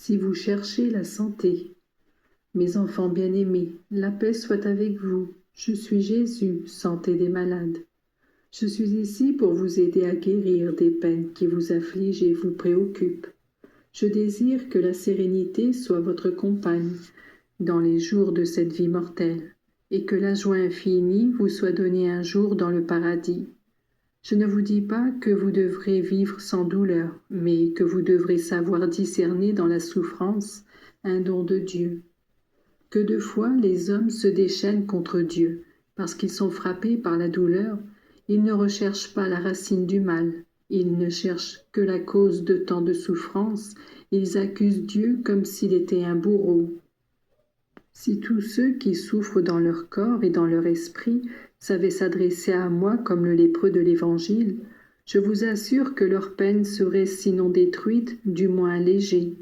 Si vous cherchez la santé, mes enfants bien-aimés, la paix soit avec vous. Je suis Jésus, santé des malades. Je suis ici pour vous aider à guérir des peines qui vous affligent et vous préoccupent. Je désire que la sérénité soit votre compagne dans les jours de cette vie mortelle, et que la joie infinie vous soit donnée un jour dans le paradis. Je ne vous dis pas que vous devrez vivre sans douleur, mais que vous devrez savoir discerner dans la souffrance un don de Dieu. Que de fois les hommes se déchaînent contre Dieu, parce qu'ils sont frappés par la douleur, ils ne recherchent pas la racine du mal, ils ne cherchent que la cause de tant de souffrance, ils accusent Dieu comme s'il était un bourreau. Si tous ceux qui souffrent dans leur corps et dans leur esprit savaient s'adresser à moi comme le lépreux de l'Évangile, je vous assure que leur peine serait sinon détruite, du moins allégée.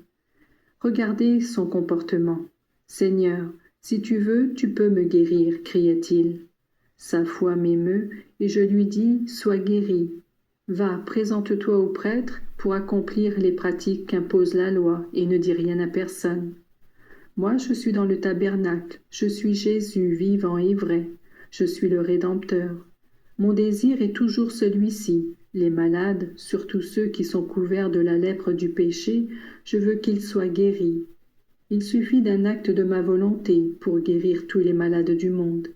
Regardez son comportement. « Seigneur, si tu veux, tu peux me guérir, criait-il. Sa foi m'émeut, et je lui dis, sois guéri. Va, présente-toi au prêtre pour accomplir les pratiques qu'impose la loi, et ne dis rien à personne. Moi, je suis dans le tabernacle, je suis Jésus vivant et vrai, je suis le Rédempteur. Mon désir est toujours celui-ci. Les malades, surtout ceux qui sont couverts de la lèpre du péché, je veux qu'ils soient guéris. Il suffit d'un acte de ma volonté pour guérir tous les malades du monde.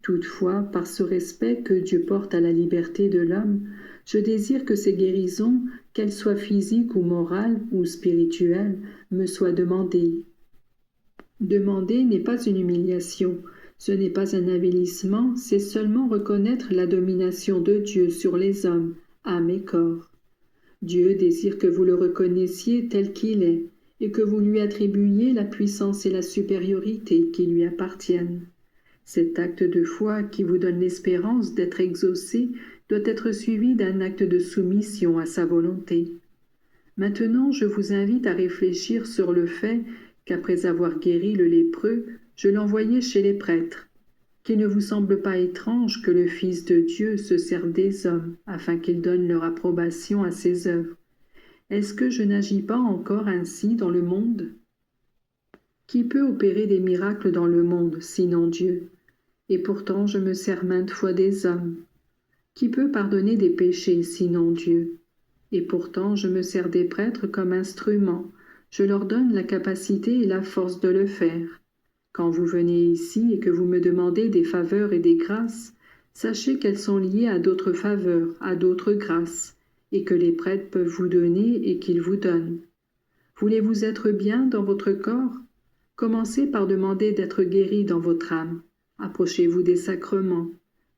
Toutefois, par ce respect que Dieu porte à la liberté de l'homme, je désire que ces guérisons, qu'elles soient physiques ou morales ou spirituelles, me soient demandées. Demander n'est pas une humiliation, ce n'est pas un avilissement, c'est seulement reconnaître la domination de Dieu sur les hommes, âme et corps. Dieu désire que vous le reconnaissiez tel qu'il est, et que vous lui attribuiez la puissance et la supériorité qui lui appartiennent. Cet acte de foi qui vous donne l'espérance d'être exaucé doit être suivi d'un acte de soumission à sa volonté. Maintenant, je vous invite à réfléchir sur le fait qu'après avoir guéri le lépreux, je l'envoyai chez les prêtres. Qu'il ne vous semble pas étrange que le Fils de Dieu se serve des hommes afin qu'ils donnent leur approbation à ses œuvres. Est-ce que je n'agis pas encore ainsi dans le monde? Qui peut opérer des miracles dans le monde, sinon Dieu? Et pourtant je me sers maintes fois des hommes. Qui peut pardonner des péchés, sinon Dieu? Et pourtant je me sers des prêtres comme instruments. Je leur donne la capacité et la force de le faire. Quand vous venez ici et que vous me demandez des faveurs et des grâces, sachez qu'elles sont liées à d'autres faveurs, à d'autres grâces, et que les prêtres peuvent vous donner et qu'ils vous donnent. Voulez-vous être bien dans votre corps? Commencez par demander d'être guéri dans votre âme. Approchez-vous des sacrements.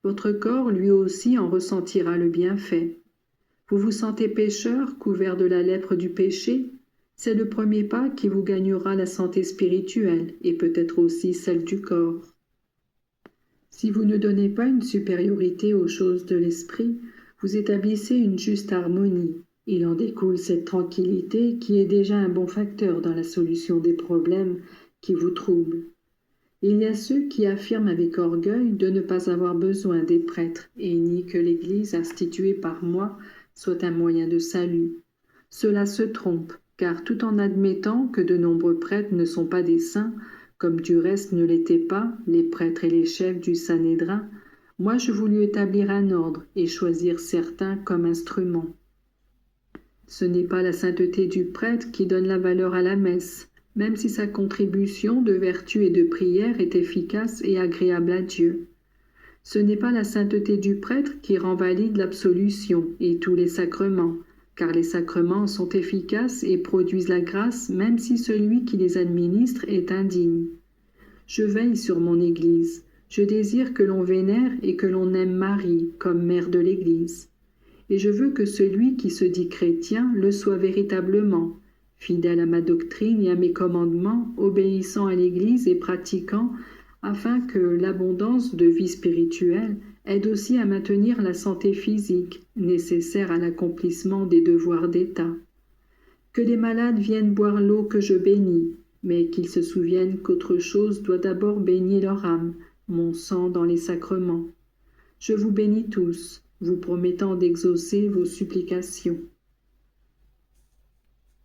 Votre corps, lui aussi, en ressentira le bienfait. Vous vous sentez pécheur, couvert de la lèpre du péché? C'est le premier pas qui vous gagnera la santé spirituelle et peut-être aussi celle du corps. Si vous ne donnez pas une supériorité aux choses de l'esprit, vous établissez une juste harmonie. Il en découle cette tranquillité qui est déjà un bon facteur dans la solution des problèmes qui vous troublent. Il y a ceux qui affirment avec orgueil de ne pas avoir besoin des prêtres et nient que l'Église instituée par moi soit un moyen de salut. Cela se trompe, car tout en admettant que de nombreux prêtres ne sont pas des saints, comme du reste ne l'étaient pas les prêtres et les chefs du Sanhédrin, moi je voulus établir un ordre et choisir certains comme instruments. Ce n'est pas la sainteté du prêtre qui donne la valeur à la messe, même si sa contribution de vertu et de prière est efficace et agréable à Dieu. Ce n'est pas la sainteté du prêtre qui rend valide l'absolution et tous les sacrements, car les sacrements sont efficaces et produisent la grâce même si celui qui les administre est indigne. Je veille sur mon Église. Je désire que l'on vénère et que l'on aime Marie comme mère de l'Église. Et je veux que celui qui se dit chrétien le soit véritablement, fidèle à ma doctrine et à mes commandements, obéissant à l'Église et pratiquant, afin que l'abondance de vie spirituelle aide aussi à maintenir la santé physique, nécessaire à l'accomplissement des devoirs d'État. Que les malades viennent boire l'eau que je bénis, mais qu'ils se souviennent qu'autre chose doit d'abord baigner leur âme, mon sang dans les sacrements. Je vous bénis tous, vous promettant d'exaucer vos supplications.